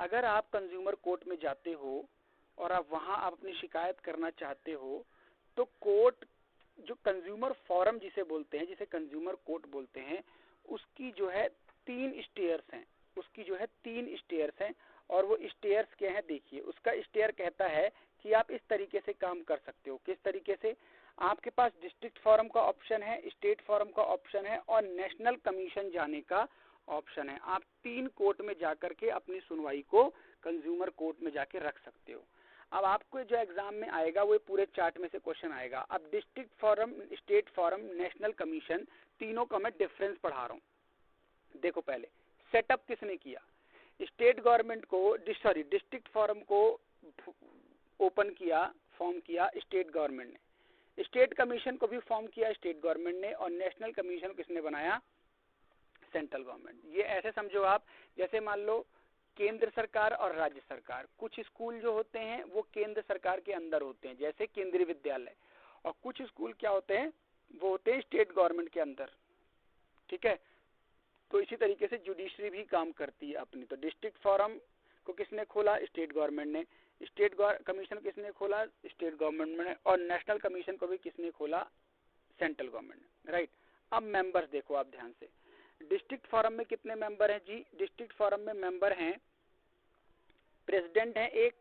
अगर आप consumer court में जाते हो और आप वहां आप अपनी शिकायत करना चाहते हो, तो कोर्ट जो कंज्यूमर फोरम जिसे बोलते हैं, जिसे कंज्यूमर कोर्ट बोलते हैं, उसकी जो है 3 स्टेयर्स हैं, उसकी जो है 3 स्टेयर्स हैं। और वो स्टेयर्स क्या है देखिए, उसका स्टेयर कहता है कि आप इस तरीके से काम कर सकते हो। किस तरीके से? आपके पास डिस्ट्रिक्ट फोरम का ऑप्शन है, स्टेट फोरम का ऑप्शन है और नेशनल कमीशन जाने का ऑप्शन है। आप 3 कोर्ट में जाकर के अपनी सुनवाई को कंज्यूमर कोर्ट में जाके रख सकते हो। अब आपको जो एग्जाम में आएगा वो पूरे चार्ट में से क्वेश्चन आएगा। अब district forum, state forum, national commission, तीनों का मैं डिफरेंस पढ़ा रहा हूँ। देखो पहले सेटअप किसने किया? स्टेट गवर्नमेंट को, सॉरी डिस्ट्रिक्ट फोरम को ओपन किया, फॉर्म किया स्टेट गवर्नमेंट ने। स्टेट कमीशन को भी फॉर्म किया स्टेट गवर्नमेंट ने। और नेशनल कमीशन किसने बनाया? Central government. ये ऐसे समझो आप, जैसे मान लो केंद्र सरकार और राज्य सरकार, कुछ स्कूल जो होते हैं वो केंद्र सरकार के अंदर होते हैं, जैसे केंद्रीय विद्यालय, और कुछ स्कूल क्या होते हैं, वो होते हैं स्टेट गवर्नमेंट के अंदर। ठीक है, तो इसी तरीके से जुडिशरी भी काम करती है अपनी। तो डिस्ट्रिक्ट फोरम को किसने खोला? स्टेट गवर्नमेंट ने। स्टेट कमीशन किसने खोला? स्टेट गवर्नमेंट ने। और नेशनल कमीशन को भी किसने खोला? सेंट्रल गवर्नमेंट ने। राइट। अब मेंबर्स देखो आप ध्यान से, डिस्ट्रिक्ट फोरम में कितने मेंबर हैं जी? डिस्ट्रिक्ट फोरम में मेंबर हैं, प्रेसिडेंट हैं एक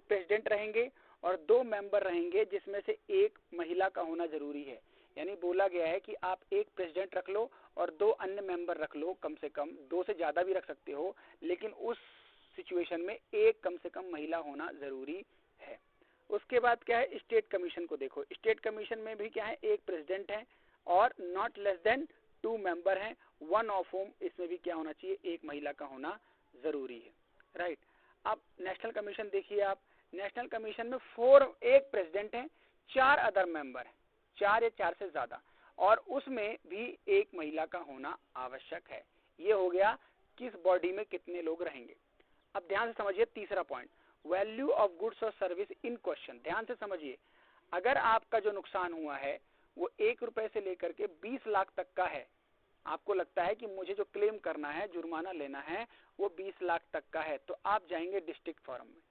प्रेसिडेंट रहेंगे और 2 मेंबर रहेंगे, जिसमें से एक महिला का होना जरूरी है। यानी बोला गया है कि आप एक प्रेसिडेंट रख लो और 2 अन्य मेंबर रख लो, कम से कम 2 से ज्यादा भी रख सकते हो, लेकिन उस सिचुएशन में एक कम से कम महिला होना जरूरी है। उसके बाद क्या है? स्टेट कमीशन को देखो, स्टेट कमीशन में भी क्या है? एक प्रेसिडेंट है और नॉट लेस देन 2 मेंबर हैं, 1 ऑफ होम, इसमें भी क्या होना चाहिए? एक महिला का होना जरूरी है। राइट। अब नेशनल कमीशन देखिए आप, नेशनल कमीशन में एक प्रेसिडेंट है, 4 अदर मेंबर है, 4 या 4 से ज्यादा, और उसमें भी एक महिला का होना आवश्यक है। ये हो गया किस बॉडी में कितने लोग रहेंगे। अब ध्यान से समझिए तीसरा पॉइंट, वैल्यू ऑफ गुड्स और सर्विस इन क्वेश्चन। ध्यान से समझिए, अगर आपका जो नुकसान हुआ है वो 1 रुपए से लेकर के 20 लाख तक का है, आपको लगता है कि मुझे जो क्लेम करना है, जुर्माना लेना है, वो 20 लाख तक का है, तो आप जाएंगे डिस्ट्रिक्ट फोरम में।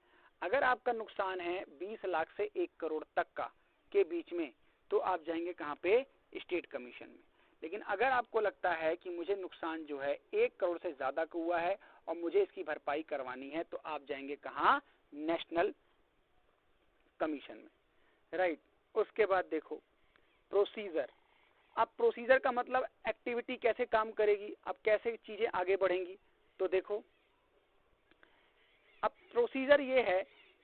अगर आपका नुकसान है 20 लाख से 1 करोड़ तक का के बीच में, तो आप जाएंगे कहाँ पे? स्टेट कमीशन में। लेकिन अगर आपको लगता है कि मुझे नुकसान जो है 1 करोड़ से ज्यादा का हुआ है और मुझे इसकी भरपाई करवानी है, तो आप जाएंगे कहाँ? नेशनल कमीशन में। राइट। उसके बाद देखो प्रोसीजर। अब प्रोसीजर का मतलब एक्टिविटी कैसे काम करेगी, अब कैसे चीजें आगे बढ़ेंगी। तो देखो अब प्रोसीजर ये है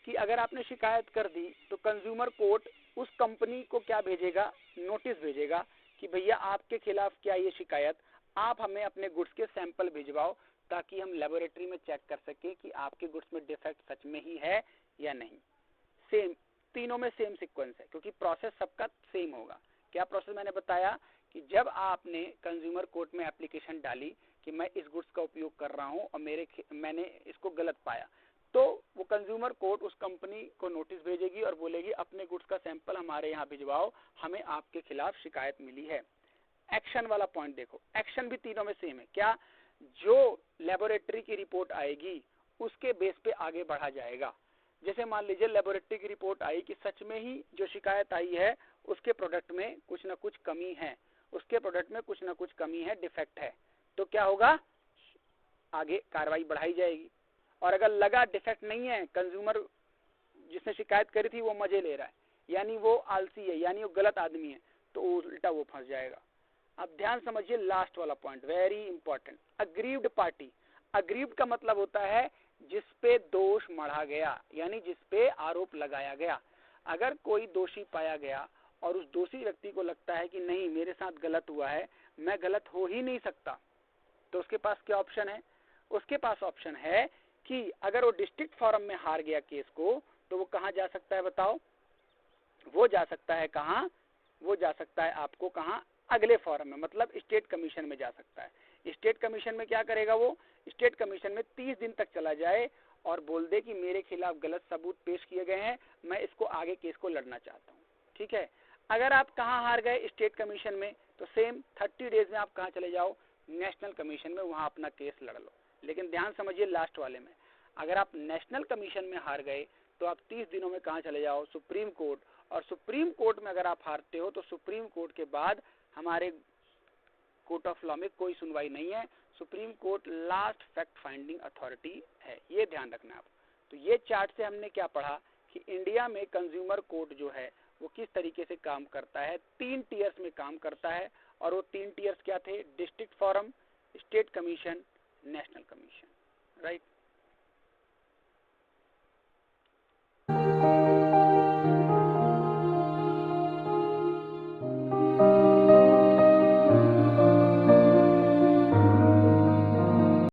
कि अगर आपने शिकायत कर दी तो कंज्यूमर कोर्ट उस कंपनी को क्या भेजेगा? नोटिस भेजेगा कि भैया आपके खिलाफ क्या ये शिकायत, आप हमें अपने गुड्स के सैंपल भिजवाओ ताकि हम लेबोरेटरी में चेक कर सकें कि आपके गुड्स में डिफेक्ट सच में ही है या नहीं। सेम, तीनों में सेम सीक्वेंस है क्योंकि प्रोसेस सबका सेम होगा। क्या प्रोसेस मैंने बताया कि जब आपने कंज्यूमर कोर्ट में एप्लीकेशन डाली कि मैं इस गुड्स का उपयोग कर रहा हूं और मैंने इसको गलत पाया, तो वो कंज्यूमर कोर्ट उस कंपनी को नोटिस भेजेगी और बोलेगी अपने गुड्स का सैंपल हमारे यहाँ भिजवाओ, हमें आपके खिलाफ शिकायत मिली है। एक्शन वाला पॉइंट देखो, एक्शन भी तीनों में सेम है। क्या? जो लेबोरेटरी की रिपोर्ट आएगी उसके बेस पे आगे बढ़ा जाएगा। जैसे मान लीजिए लेबोरेटरी की रिपोर्ट आई कि सच में ही जो शिकायत आई है उसके प्रोडक्ट में कुछ ना कुछ कमी है, उसके प्रोडक्ट में कुछ ना कुछ कमी है, डिफेक्ट है, तो क्या होगा? आगे कार्रवाई बढ़ाई जाएगी। और अगर लगा डिफेक्ट नहीं है, कंज्यूमर जिसने शिकायत करी थी वो मजे ले रहा है, यानी वो आलसी है, यानी वो गलत आदमी है, तो उल्टा वो फंस जाएगा। अब ध्यान समझिए लास्ट वाला point, very important, aggrieved party. Aggrieved का मतलब होता है जिसपे दोष मढ़ा गया, यानी जिसपे आरोप लगाया गया। अगर कोई दोषी पाया गया और उस दोषी व्यक्ति को लगता है कि नहीं मेरे साथ गलत हुआ है, मैं गलत हो ही नहीं सकता, तो उसके पास क्या ऑप्शन है? उसके पास ऑप्शन है कि अगर वो डिस्ट्रिक्ट फोरम में हार गया केस को, तो वो कहाँ जा सकता है बताओ? वो जा सकता है कहाँ? वो जा सकता है आपको कहाँ? अगले फोरम में, मतलब स्टेट कमीशन में जा सकता है। स्टेट कमीशन में क्या करेगा वो? स्टेट कमीशन में 30 दिन तक चला जाए और बोल दे कि मेरे खिलाफ गलत सबूत पेश किए गए हैं, मैं इसको आगे केस को लड़ना चाहता हूँ। ठीक है। अगर आप कहाँ हार गए? स्टेट कमीशन में, तो सेम 30 डेज में आप कहाँ चले जाओ? नेशनल कमीशन में, वहाँ अपना केस लड़ लो। लेकिन ध्यान समझिए लास्ट वाले में, अगर आप नेशनल कमीशन में हार गए तो आप 30 दिनों में कहाँ चले जाओ, सुप्रीम कोर्ट, और सुप्रीम कोर्ट में अगर आप हारते हो तो सुप्रीम कोर्ट के बाद हमारे कोर्ट ऑफ लॉ में कोई सुनवाई नहीं है, supreme court last fact finding authority है, ये ध्यान रखना आप। तो ये चार्ट से हमने क्या पढ़ा कि इंडिया में कंज्यूमर कोर्ट जो है वो किस तरीके से काम करता है, 3 टीयर्स में काम करता है, और वो 3 टीयर्स क्या थे, district forum, state commission, national commission, right.